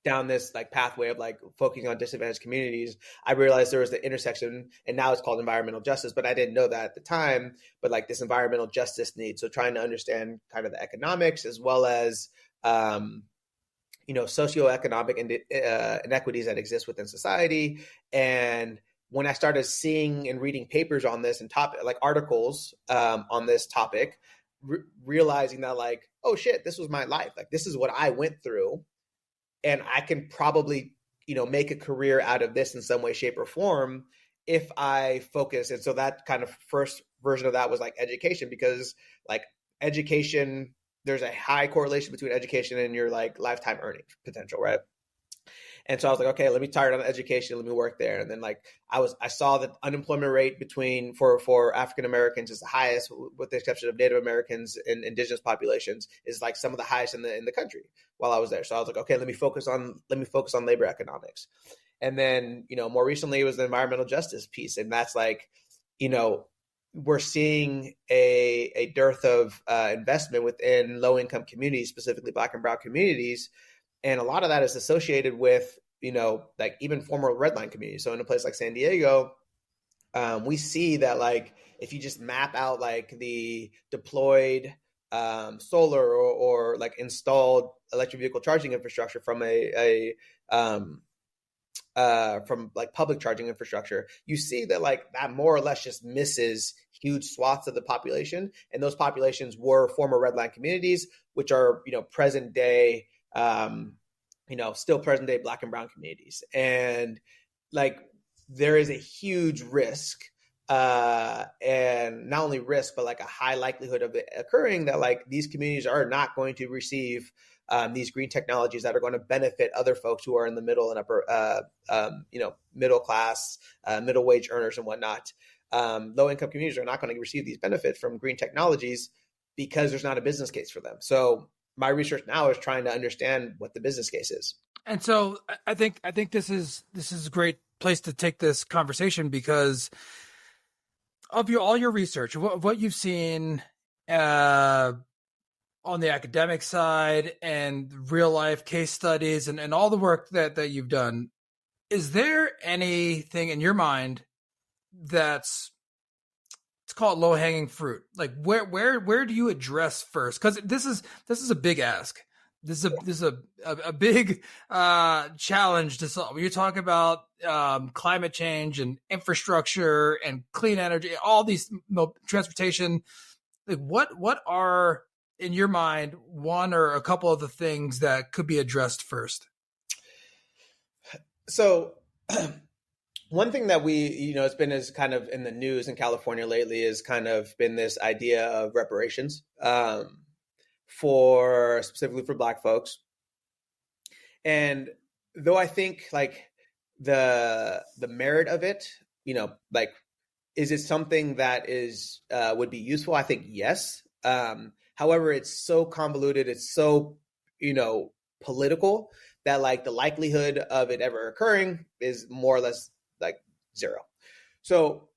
down this like pathway of like focusing on disadvantaged communities, I realized there was the intersection, and now it's called environmental justice, but I didn't know that at the time, but like this environmental justice need. So trying to understand kind of the economics as well as, socioeconomic inequities that exist within society. And when I started seeing and reading papers on this and like articles on this topic, realizing that like, oh shit, this was my life. Like this is what I went through. And I can probably, make a career out of this in some way, shape, or form if I focus. And so that kind of first version of that was like education, because like education, there's a high correlation between education and your like lifetime earning potential, right? And so I was like, okay, let me start on education. Let me work there. And then like I saw the unemployment rate for African Americans is the highest, with the exception of Native Americans and indigenous populations, is like some of the highest in the country while I was there. So I was like, okay, let me focus on labor economics. And then, more recently it was the environmental justice piece. And that's like, we're seeing a dearth of investment within low income communities, specifically Black and Brown communities. And a lot of that is associated with, like even former red line communities. So in a place like San Diego, we see that like if you just map out like the deployed solar or like installed electric vehicle charging infrastructure from from like public charging infrastructure, you see that like that more or less just misses huge swaths of the population. And those populations were former red line communities, which are, present day, still present day Black and Brown communities. And like, there is a huge risk, and not only risk, but like a high likelihood of it occurring that like these communities are not going to receive these green technologies that are going to benefit other folks who are in the middle and upper, middle class, middle wage earners and whatnot. Low income communities are not going to receive these benefits from green technologies because there's not a business case for them. So my research now is trying to understand what the business case is. And so I think this is a great place to take this conversation because of all your research, what you've seen on the academic side and real life case studies and all the work that you've done. Is there anything in your mind it's called low hanging fruit? Like where do you address first? Because this is a big ask. This is a big challenge to solve. When you talk about climate change and infrastructure and clean energy, all these transportation, like what are in your mind one or a couple of the things that could be addressed first? So one thing that it's been as kind of in the news in California lately is kind of been this idea of reparations specifically for Black folks. And though I think like the merit of it, like, is it something that is would be useful? I think yes. However, it's so convoluted, it's so, political that like the likelihood of it ever occurring is more or less like zero. So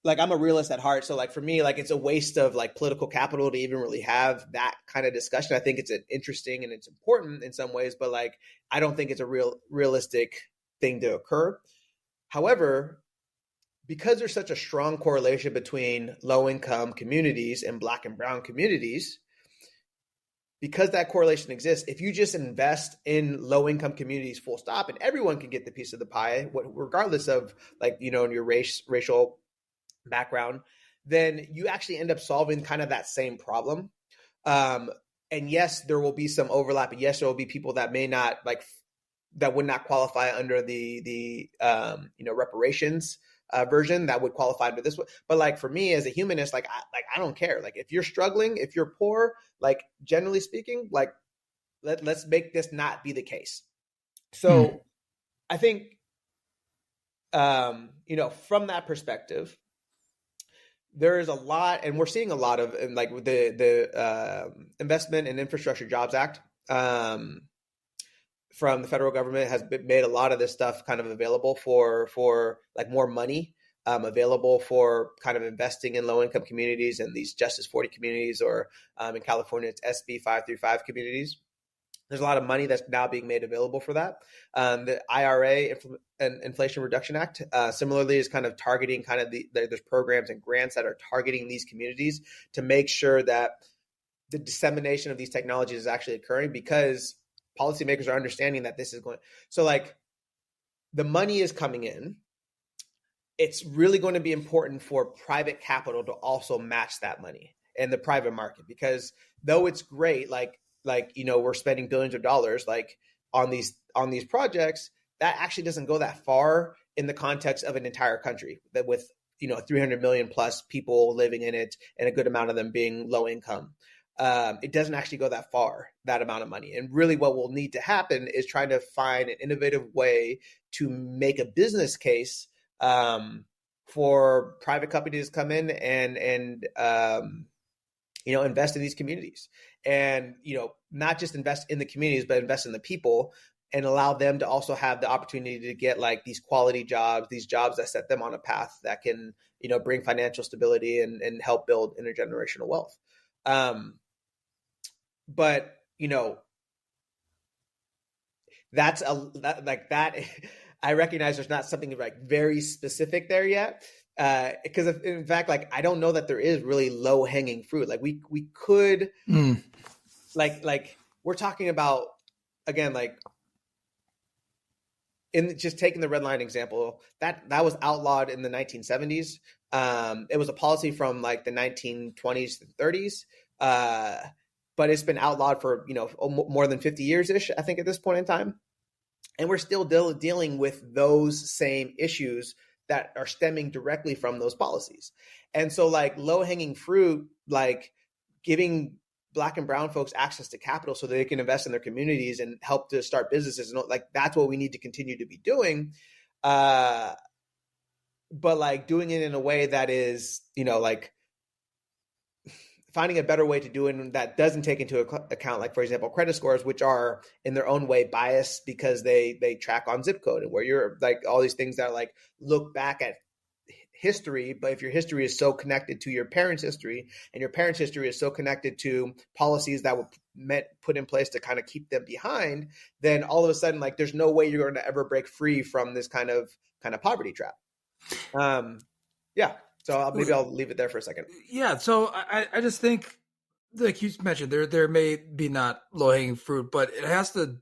like I'm a realist at heart. So like for me, like it's a waste of like political capital to even really have that kind of discussion. I think it's interesting and it's important in some ways, but like I don't think it's a realistic thing to occur. However, because there's such a strong correlation between low income communities and Black and Brown communities, because that correlation exists, if you just invest in low income communities full stop and everyone can get the piece of the pie, regardless of like, in your racial background, then you actually end up solving kind of that same problem. And yes, there will be some overlap. And yes, there will be people that may not that would not qualify under the reparations version that would qualify under this one. But like for me as a humanist, I don't care. Like if you're struggling, if you're poor, like generally speaking, like let's make this not be the case. So I think, from that perspective, there is a lot, and we're seeing a lot of, like the Investment and Infrastructure Jobs Act from the federal government has made a lot of this stuff kind of available for like more money available for kind of investing in low income communities and these Justice 40 communities, or in California, it's SB 535 communities. There's a lot of money that's now being made available for that. The IRA and Inflation Reduction Act similarly is kind of targeting there's programs and grants that are targeting these communities to make sure that the dissemination of these technologies is actually occurring, because policymakers are understanding that this is going. So like the money is coming in. It's really going to be important for private capital to also match that money in the private market, because though it's great, we're spending billions of dollars like on these projects, that actually doesn't go that far in the context of an entire country that with 300 million plus people living in it and a good amount of them being low income. It doesn't actually go that far, that amount of money. And really what will need to happen is trying to find an innovative way to make a business case for private companies to come in and invest in these communities, and not just invest in the communities, but invest in the people and allow them to also have the opportunity to get like these quality jobs, these jobs that set them on a path that can bring financial stability and help build intergenerational wealth. But that's that. I recognize there's not something like very specific there yet. Because in fact, like I don't know that there is really low hanging fruit. Like we could, like we're talking about, again, like in just taking the red line example, that was outlawed in the 1970s. It was a policy from like the 1920s to 30s, but it's been outlawed for more than 50 years ish, I think, at this point in time, and we're still dealing with those same issues that are stemming directly from those policies. And so like low hanging fruit, like giving Black and brown folks access to capital so that they can invest in their communities and help to start businesses, and like that's what we need to continue to be doing. But like doing it in a way that is, like finding a better way to do it that doesn't take into account, like, for example, credit scores, which are in their own way biased because they track on zip code, and where you're like all these things that like look back at history. But if your history is so connected to your parents' history, and your parents' history is so connected to policies that were put in place to kind of keep them behind, then all of a sudden, like, there's no way you're going to ever break free from this kind of poverty trap. Yeah. So maybe I'll leave it there for a second. Yeah. So I just think, like you mentioned, there may be not low hanging fruit, but it has to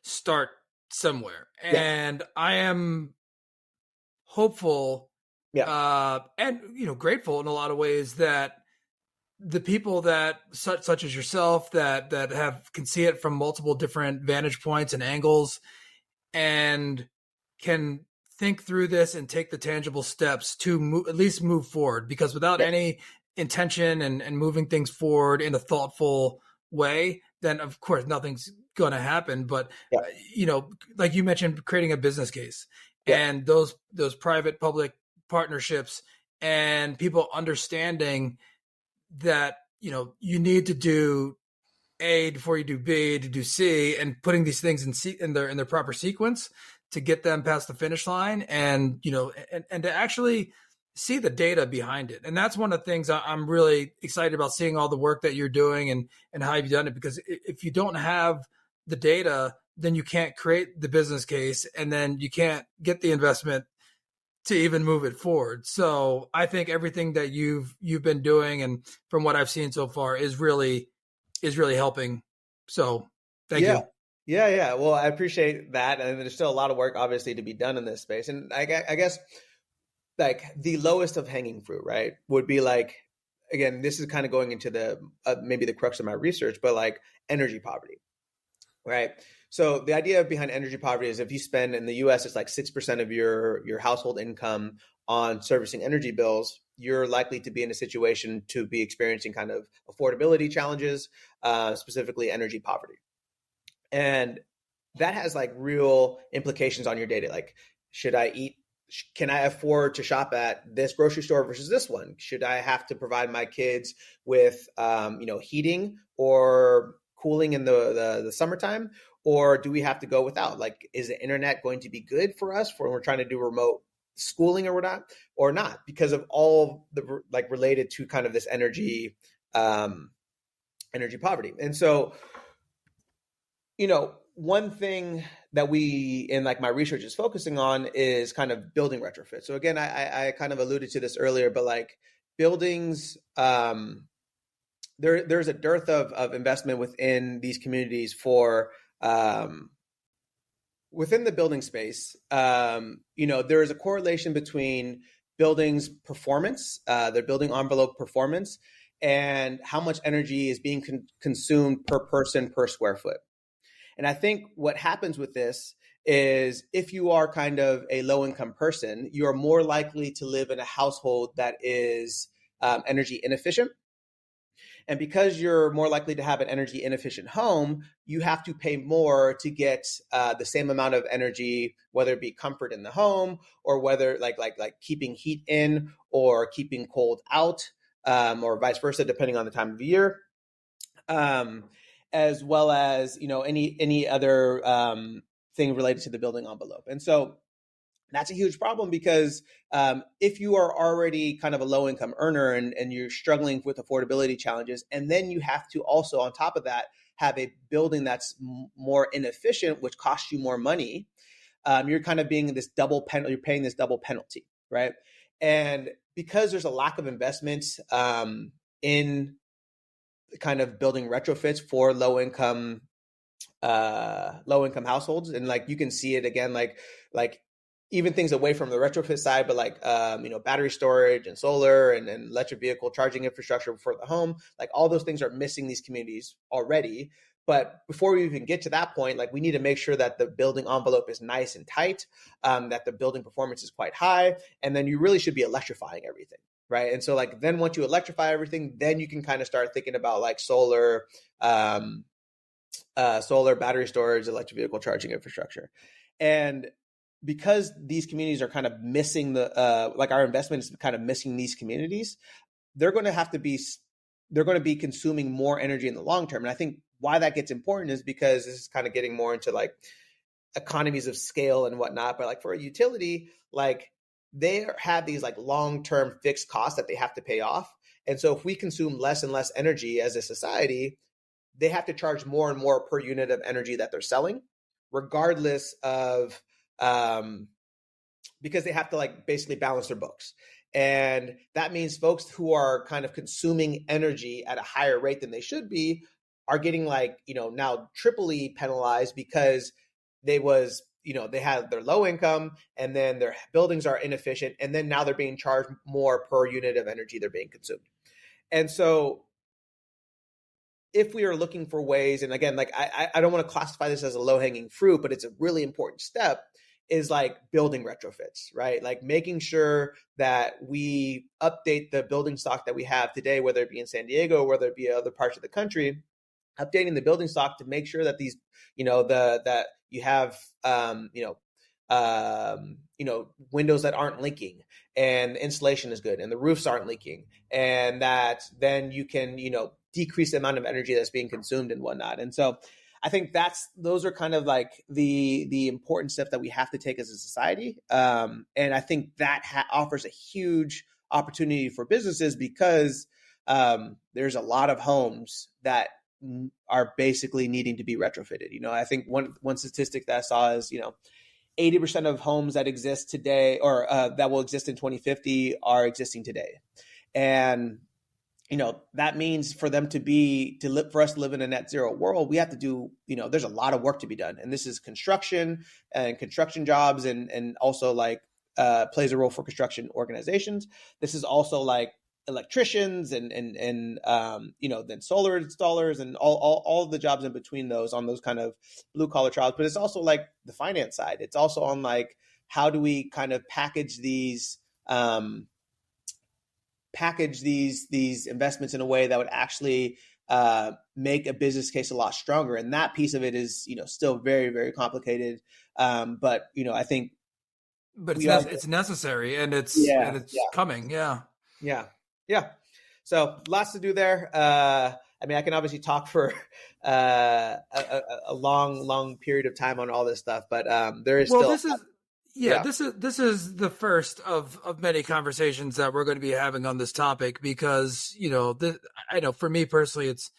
start somewhere. Yeah. And I am hopeful, and grateful in a lot of ways that the people that such as yourself that can see it from multiple different vantage points and angles, and can think through this and take the tangible steps to at least move forward, because without any intention and moving things forward in a thoughtful way, then of course nothing's going to happen. But, like you mentioned, creating a business case and those private public partnerships, and people understanding that, you need to do A before you do B to do C, and putting these things in their proper sequence to get them past the finish line, and and to actually see the data behind it. And that's one of the things I'm really excited about, seeing all the work that you're doing and how you've done it. Because if you don't have the data, then you can't create the business case, and then you can't get the investment to even move it forward. So I think everything that you've been doing, and from what I've seen so far, is really helping. So thank you. Yeah. Well, I appreciate that. And there's still a lot of work, obviously, to be done in this space. And I guess like the lowest of hanging fruit, right, would be like again, this is kind of going into the maybe the crux of my research, but like energy poverty, right? So the idea behind energy poverty is if you spend in the US, it's like 6% of your household income on servicing energy bills, you're likely to be in a situation to be experiencing kind of affordability challenges, specifically energy poverty. And that has like real implications on your day-to-day. Like, should I eat? Can I afford to shop at this grocery store versus this one? Should I have to provide my kids with, heating or cooling in the summertime? Or do we have to go without? Like, is the internet going to be good for us for when we're trying to do remote schooling or not? Because of all the like related to kind of this energy poverty. And so, one thing that we in like my research is focusing on is kind of building retrofit. So again, I kind of alluded to this earlier, but like buildings, there's a dearth of investment within these communities for within the building space. There is a correlation between buildings performance, their building envelope performance, and how much energy is being consumed per person per square foot. And I think what happens with this is if you are kind of a low income person, you are more likely to live in a household that is energy inefficient. And because you're more likely to have an energy inefficient home, you have to pay more to get the same amount of energy, whether it be comfort in the home or whether like keeping heat in or keeping cold out, or vice versa, depending on the time of the year. As well as any other thing related to the building envelope. And so that's a huge problem because if you are already kind of a low income earner and you're struggling with affordability challenges, and then you have to also on top of that have a building that's more inefficient, which costs you more money, you're kind of being this double penalty. You're paying this double penalty, right? And because there's a lack of investment in kind of building retrofits for low income households, and like you can see it again, like even things away from the retrofit side, but like battery storage and solar and electric vehicle charging infrastructure for the home, like all those things are missing these communities already. But before we even get to that point, like we need to make sure that the building envelope is nice and tight, that the building performance is quite high, and then you really should be electrifying everything. Right. And so like then once you electrify everything, then you can kind of start thinking about like solar, battery storage, electric vehicle charging infrastructure. And because these communities are kind of missing our investment is kind of missing these communities, they're going to be consuming more energy in the long term. And I think why that gets important is because this is kind of getting more into like economies of scale and whatnot. But like for a utility, like they have these like long-term fixed costs that they have to pay off. And so if we consume less and less energy as a society, they have to charge more and more per unit of energy that they're selling, regardless of, because they have to like basically balance their books. And that means folks who are kind of consuming energy at a higher rate than they should be are getting like, now triply penalized because they had their low income and then their buildings are inefficient. And then now they're being charged more per unit of energy they're being consumed. And so if we are looking for ways, and again, like I don't want to classify this as a low hanging fruit, but it's a really important step, is like building retrofits, right? Like making sure that we update the building stock that we have today, whether it be in San Diego, whether it be other parts of the country, updating the building stock to make sure that these, that you have, windows that aren't leaking and the insulation is good and the roofs aren't leaking, and that then you can, decrease the amount of energy that's being consumed and whatnot. And so I think those are kind of like the important steps that we have to take as a society. And I think that offers a huge opportunity for businesses because there's a lot of homes that are basically needing to be retrofitted. I think one statistic that I saw is, 80% of homes that exist today or that will exist in 2050 are existing today. And that means for them for us to live in a net zero world, we have to do, there's a lot of work to be done. And this is construction and construction jobs and also like plays a role for construction organizations. This is also like electricians and then solar installers and all of the jobs in between those on those kind of blue collar jobs. But it's also like the finance side. It's also on like, how do we kind of package these investments in a way that would actually make a business case a lot stronger. And that piece of it is, still very, very complicated. But I think, it's necessary, and it's coming. Yeah. So lots to do there. I mean, I can obviously talk for a long period of time on all this stuff, but there is still. This is the first of many conversations that we're going to be having on this topic, because I know for me personally, it's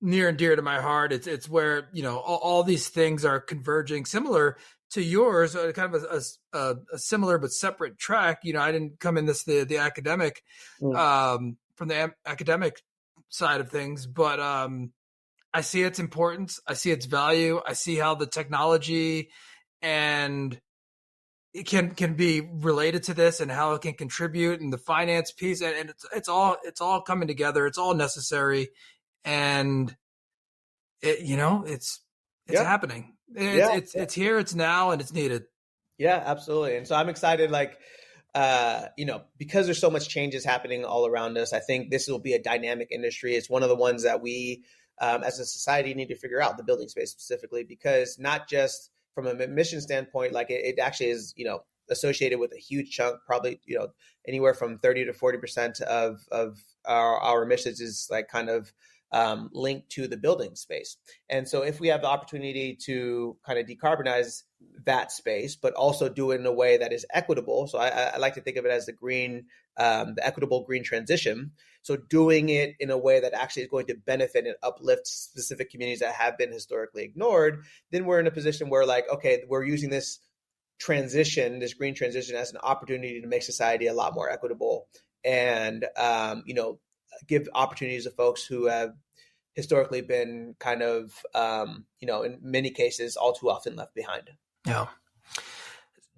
near and dear to my heart. It's where all these things are converging, similar to yours, kind of a similar but separate track. I didn't come in the academic from the academic side of things, but I see its importance. I see its value. I see how the technology and it can be related to this, and how it can contribute, and the finance piece, and it's all coming together. It's all necessary, and it's happening. It's here, it's now, and it's needed. Yeah, absolutely. And so I'm excited, like, because there's so much changes happening all around us. I think this will be a dynamic industry. It's one of the ones that we, as a society, need to figure out, the building space specifically, because not just from an emission standpoint, like it actually is, associated with a huge chunk, probably, anywhere from 30 to 40% of our emissions is like kind of linked to the building space. And so if we have the opportunity to kind of decarbonize that space, but also do it in a way that is equitable. So I like to think of it as the equitable green transition. So doing it in a way that actually is going to benefit and uplift specific communities that have been historically ignored, then we're in a position where, like, okay, we're using this green transition, as an opportunity to make society a lot more equitable, and give opportunities to folks who have historically been kind of, in many cases, all too often left behind. Yeah.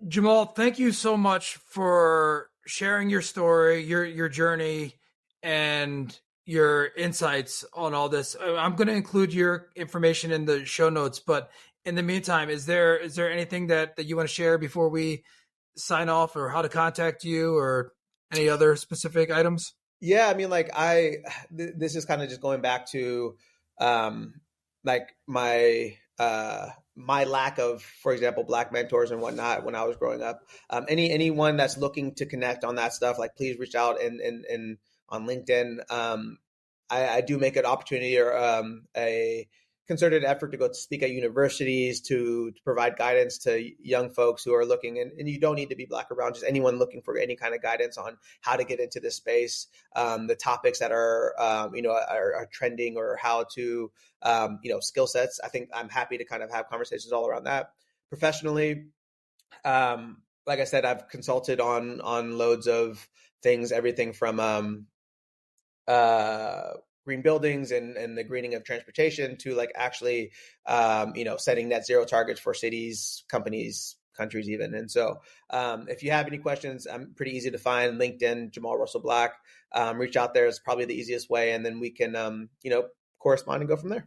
Jamal, thank you so much for sharing your story, your journey, and your insights on all this. I'm going to include your information in the show notes, but in the meantime, is there anything that you want to share before we sign off, or how to contact you, or any other specific items? Yeah, I mean, like this is kind of just going back to like my lack of, for example, Black mentors and whatnot when I was growing up. Anyone that's looking to connect on that stuff, like, please reach out and on LinkedIn. I do make an opportunity or a concerted effort to go speak at universities to provide guidance to young folks who are looking, and you don't need to be Black or brown, just anyone looking for any kind of guidance on how to get into this space, the topics that are trending, or how to skill sets. I think I'm happy to kind of have conversations all around that. Professionally, like I said, I've consulted on loads of things, everything from green buildings and the greening of transportation to, like, actually, setting net zero targets for cities, companies, countries even. And so if you have any questions, I'm pretty easy to find. LinkedIn, Jamal Russell Black. Reach out there is probably the easiest way. And then we can, correspond and go from there.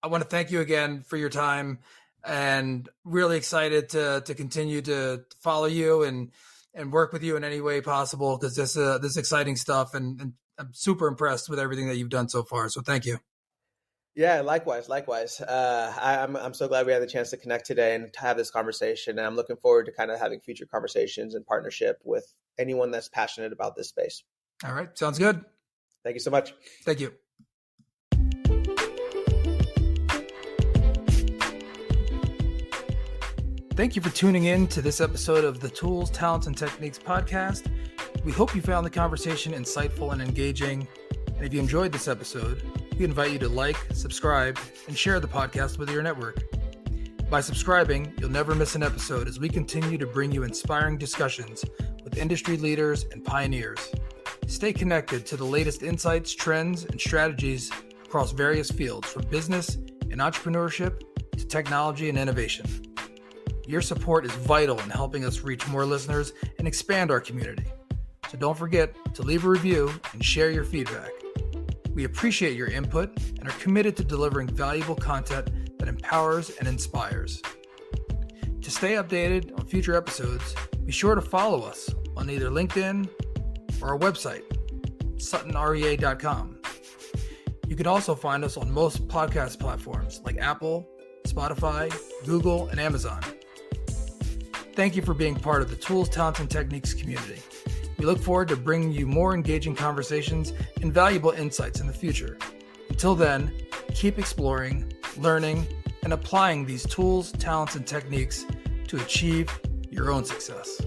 I want to thank you again for your time, and really excited to continue to follow you and work with you in any way possible, because this is exciting stuff, and I'm super impressed with everything that you've done so far. So thank you. Yeah, likewise. I'm so glad we had the chance to connect today and to have this conversation. And I'm looking forward to kind of having future conversations and partnership with anyone that's passionate about this space. All right. Sounds good. Thank you so much. Thank you. Thank you for tuning in to this episode of the Tools, Talents, and Techniques podcast. We hope you found the conversation insightful and engaging. And if you enjoyed this episode, we invite you to like, subscribe, and share the podcast with your network. By subscribing, you'll never miss an episode as we continue to bring you inspiring discussions with industry leaders and pioneers. Stay connected to the latest insights, trends, and strategies across various fields, from business and entrepreneurship to technology and innovation. Your support is vital in helping us reach more listeners and expand our community. so don't forget to leave a review and share your feedback. We appreciate your input and are committed to delivering valuable content that empowers and inspires. To stay updated on future episodes, be sure to follow us on either LinkedIn or our website, suttonrea.com. You can also find us on most podcast platforms like Apple, Spotify, Google, and Amazon. Thank you for being part of the Tools, Talents, and Techniques community. We look forward to bringing you more engaging conversations and valuable insights in the future. Until then, keep exploring, learning, and applying these tools, talents, and techniques to achieve your own success.